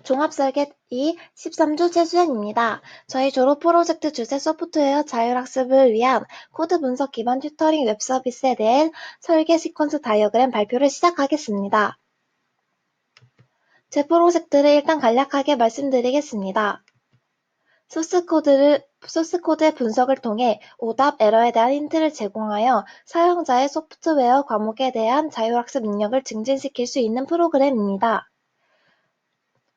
종합설계 2 13주 최수연입니다. 저희 졸업 프로젝트 주제 소프트웨어 자율학습을 위한 코드 분석 기반 튜터링 웹 서비스에 대한 설계 시퀀스 다이어그램 발표를 시작하겠습니다. 제 프로젝트를 일단 간략하게 말씀드리겠습니다. 소스코드의 분석을 통해 오답, 에러에 대한 힌트를 제공하여 사용자의 소프트웨어 과목에 대한 자율학습 능력을 증진시킬 수 있는 프로그램입니다.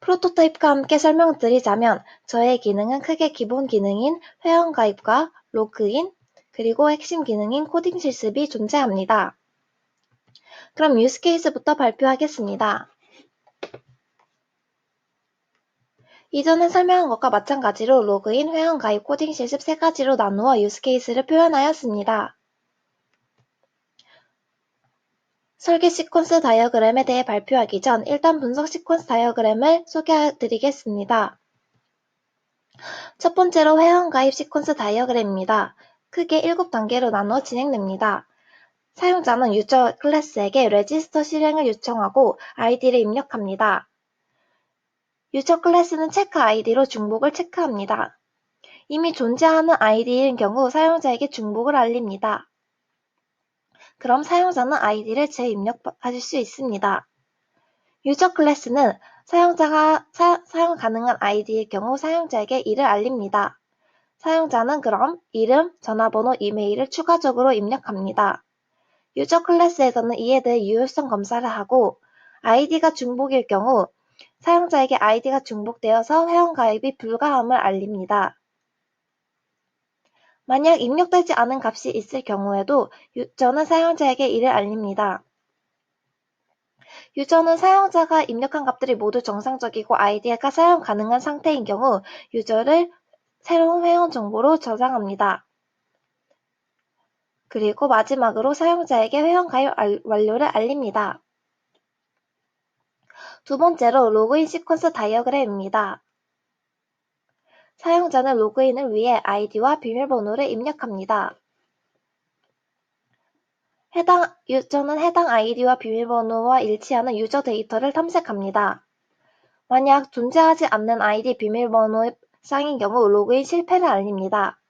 프로토타입과 함께 설명드리자면 저의 기능은 크게 기본 기능인 회원가입과 로그인, 그리고 핵심 기능인 코딩 실습이 존재합니다. 그럼 유스케이스부터 발표하겠습니다. 이전에 설명한 것과 마찬가지로 로그인, 회원가입, 코딩 실습 세 가지로 나누어 유스케이스를 표현하였습니다. 설계 시퀀스 다이어그램에 대해 발표하기 전 일단 분석 시퀀스 다이어그램을 소개해드리겠습니다. 첫 번째로 회원가입 시퀀스 다이어그램입니다. 크게 7단계로 나누어 진행됩니다. 사용자는 유저 클래스에게 레지스터 실행을 요청하고 아이디를 입력합니다. 유저 클래스는 체크 아이디로 중복을 체크합니다. 이미 존재하는 아이디인 경우 사용자에게 중복을 알립니다. 그럼 사용자는 아이디를 재입력하실 수 있습니다. 유저 클래스는 사용자가 사용 가능한 아이디일 경우 사용자에게 이를 알립니다. 사용자는 그럼 이름, 전화번호, 이메일을 추가적으로 입력합니다. 유저 클래스에서는 이에 대해 유효성 검사를 하고 아이디가 중복일 경우 사용자에게 아이디가 중복되어서 회원가입이 불가함을 알립니다. 만약 입력되지 않은 값이 있을 경우에도 유저는 사용자에게 이를 알립니다. 유저는 사용자가 입력한 값들이 모두 정상적이고 아이디가 사용 가능한 상태인 경우 유저를 새로운 회원 정보로 저장합니다. 그리고 마지막으로 사용자에게 회원가입 완료를 알립니다. 두 번째로 로그인 시퀀스 다이어그램입니다. 사용자는 로그인을 위해 아이디와 비밀번호를 입력합니다. 유저는 해당 아이디와 비밀번호와 일치하는 유저 데이터를 탐색합니다. 만약 존재하지 않는 아이디 비밀번호의 쌍인 경우 로그인 실패를 알립니다.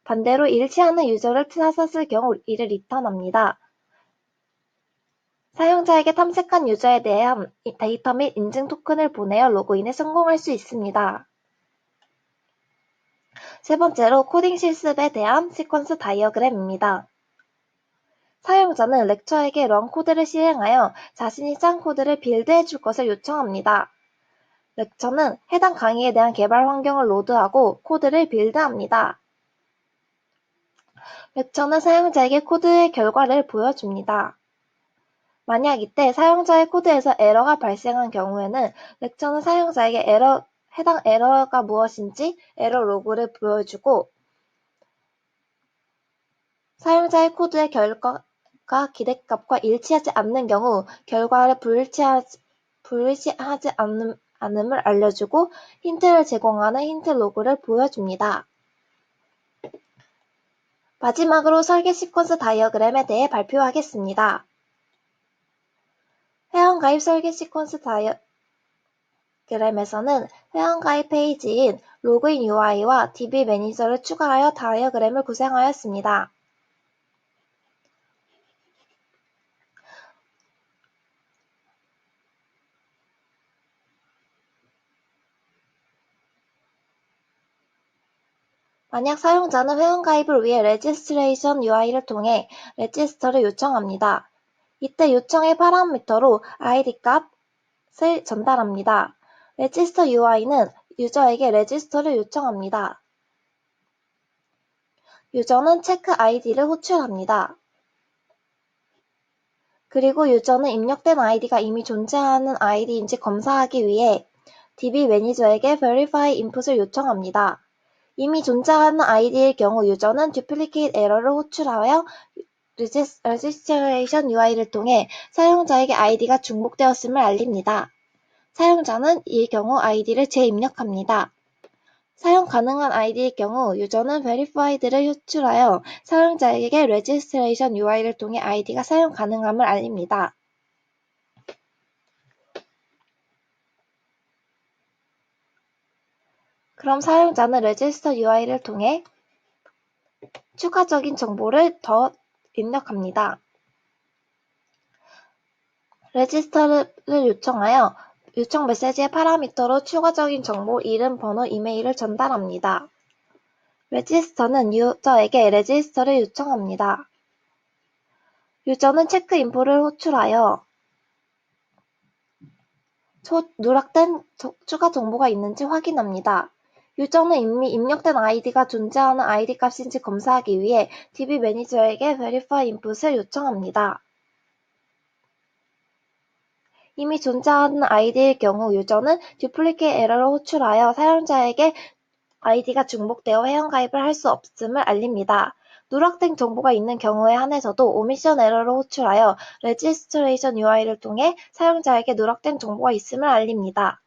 반대로 일치하는 유저를 찾았을 경우 이를 리턴합니다. 사용자에게 탐색한 유저에 대한 데이터 및 인증 토큰을 보내어 로그인에 성공할 수 있습니다. 세 번째로 코딩 실습에 대한 시퀀스 다이어그램입니다. 사용자는 렉처에게 런 코드를 실행하여 자신이 짠 코드를 빌드해 줄 것을 요청합니다. 렉처는 해당 강의에 대한 개발 환경을 로드하고 코드를 빌드합니다. 렉처는 사용자에게 코드의 결과를 보여줍니다. 만약 이때 사용자의 코드에서 에러가 발생한 경우에는 렉처는 사용자에게 해당 에러가 무엇인지 에러 로그를 보여주고 사용자의 코드의 결과가 기대값과 일치하지 않는 경우 결과를 불일치하지 않음을 알려주고 힌트를 제공하는 힌트 로그를 보여줍니다. 마지막으로 설계 시퀀스 다이어그램에 대해 발표하겠습니다. 회원가입 설계 시퀀스 다이어그램에서는 회원가입 페이지인 로그인 UI와 DB 매니저를 추가하여 다이어그램을 구성하였습니다. 만약 사용자는 회원가입을 위해 레지스트레이션 UI를 통해 레지스터를 요청합니다. 이때 요청의 파라미터로 ID 값을 전달합니다. 레지스터 UI는 유저에게 레지스터를 요청합니다. 유저는 체크 ID를 호출합니다. 그리고 유저는 입력된 ID가 이미 존재하는 ID인지 검사하기 위해 DB 매니저에게 verify input을 요청합니다. 이미 존재하는 아이디일 경우 유저는 duplicate 에러를 호출하여 registration UI를 통해 사용자에게 아이디가 중복되었음을 알립니다. 사용자는 이 경우 아이디를 재입력합니다. 사용 가능한 아이디일 경우 유저는 verified를 호출하여 사용자에게 registration UI를 통해 아이디가 사용 가능함을 알립니다. 그럼 사용자는 레지스터 UI를 통해 추가적인 정보를 더 입력합니다. 레지스터를 요청하여 요청 메시지의 파라미터로 추가적인 정보, 이름, 번호, 이메일을 전달합니다. 레지스터는 유저에게 레지스터를 요청합니다. 유저는 체크 인포를 호출하여 누락된 추가 정보가 있는지 확인합니다. 유저는 이미 입력된 아이디가 존재하는 아이디 값인지 검사하기 위해 DB 매니저에게 verify input을 요청합니다. 이미 존재하는 아이디일 경우 유저는 duplicate 에러를 호출하여 사용자에게 아이디가 중복되어 회원가입을 할 수 없음을 알립니다. 누락된 정보가 있는 경우에 한해서도 오미션 에러를 호출하여 레지스트레이션 UI를 통해 사용자에게 누락된 정보가 있음을 알립니다.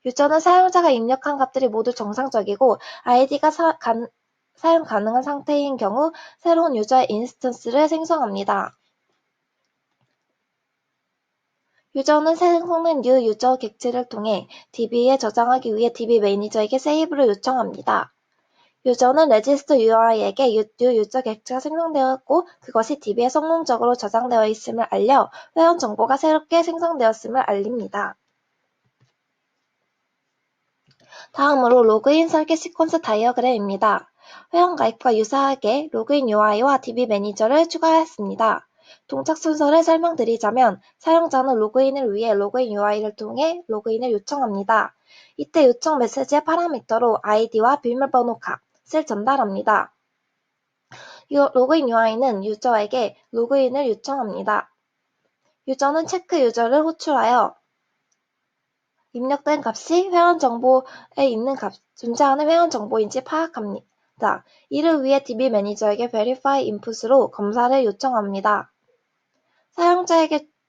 유저는 사용자가 입력한 값들이 모두 정상적이고 아이디가 사용 가능한 상태인 경우 새로운 유저의 인스턴스를 생성합니다. 유저는 생성된 new 유저 객체를 통해 DB에 저장하기 위해 DB 매니저에게 세이브를 요청합니다. 유저는 레지스터 UI에게 new 유저 객체가 생성되었고 그것이 DB에 성공적으로 저장되어 있음을 알려 회원 정보가 새롭게 생성되었음을 알립니다. 다음으로 로그인 설계 시퀀스 다이어그램입니다. 회원가입과 유사하게 로그인 UI와 DB 매니저를 추가하였습니다. 동작 순서를 설명드리자면 사용자는 로그인을 위해 로그인 UI를 통해 로그인을 요청합니다. 이때 요청 메시지의 파라미터로 아이디와 비밀번호 값을 전달합니다. 로그인 UI는 유저에게 로그인을 요청합니다. 유저는 체크 유저를 호출하여 입력된 값이 회원 정보에 있는 존재하는 회원 정보인지 파악합니다. 이를 위해 DB 매니저에게 verify input으로 검사를 요청합니다.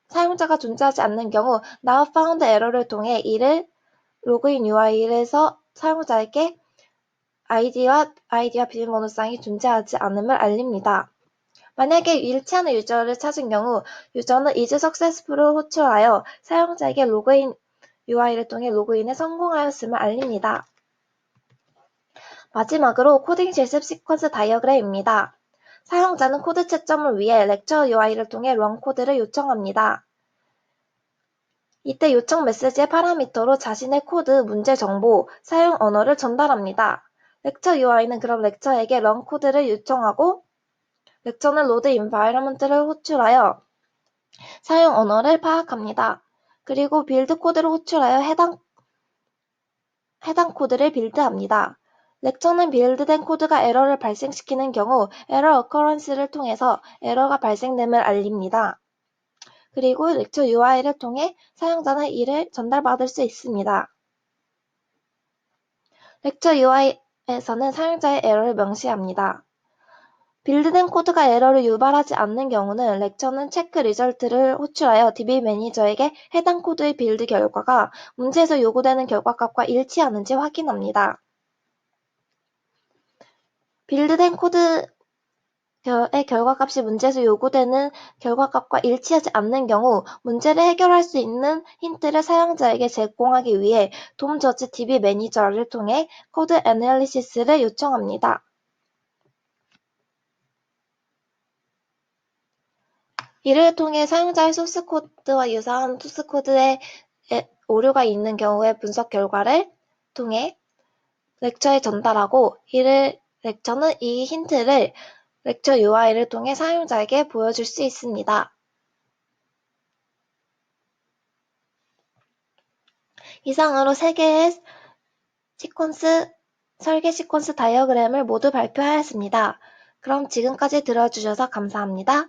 사용자가 존재하지 않는 경우 now found 에러를 통해 이를 로그인 UI에서 사용자에게 아이디와 비밀번호쌍이 존재하지 않음을 알립니다. 만약에 일치하는 유저를 찾은 경우 유저는 is successful을 호출하여 사용자에게 로그인 UI를 통해 로그인에 성공하였음을 알립니다. 마지막으로 코딩 실습 시퀀스 다이어그램입니다. 사용자는 코드 채점을 위해 lecture UI를 통해 run 코드를 요청합니다. 이때 요청 메시지의 파라미터로 자신의 코드, 문제 정보, 사용 언어를 전달합니다. lecture UI는 그럼 lecture에게 run 코드를 요청하고 lecture는 load environment를 호출하여 사용 언어를 파악합니다. 그리고 빌드 코드를 호출하여 해당 코드를 빌드합니다. lecture는 빌드된 코드가 에러를 발생시키는 경우 에러 occurrence를 통해서 에러가 발생됨을 알립니다. 그리고 lecture UI를 통해 사용자는 이를 전달받을 수 있습니다. lecture UI에서는 사용자의 에러를 명시합니다. 빌드된 코드가 에러를 유발하지 않는 경우는 lecture는 체크 리절트를 호출하여 DB 매니저에게 해당 코드의 빌드 결과가 문제에서 요구되는 결과값과 일치하는지 확인합니다. 빌드된 코드의 결과값이 문제에서 요구되는 결과값과 일치하지 않는 경우 문제를 해결할 수 있는 힌트를 사용자에게 제공하기 위해 DOM 저지 DB 매니저를 통해 코드 애널리시스를 요청합니다. 이를 통해 사용자의 소스코드와 유사한 소스코드에 오류가 있는 경우의 분석 결과를 통해 lecture에 전달하고 lecture는 이 힌트를 lecture UI를 통해 사용자에게 보여줄 수 있습니다. 이상으로 3개의 설계 시퀀스 다이어그램을 모두 발표하였습니다. 그럼 지금까지 들어주셔서 감사합니다.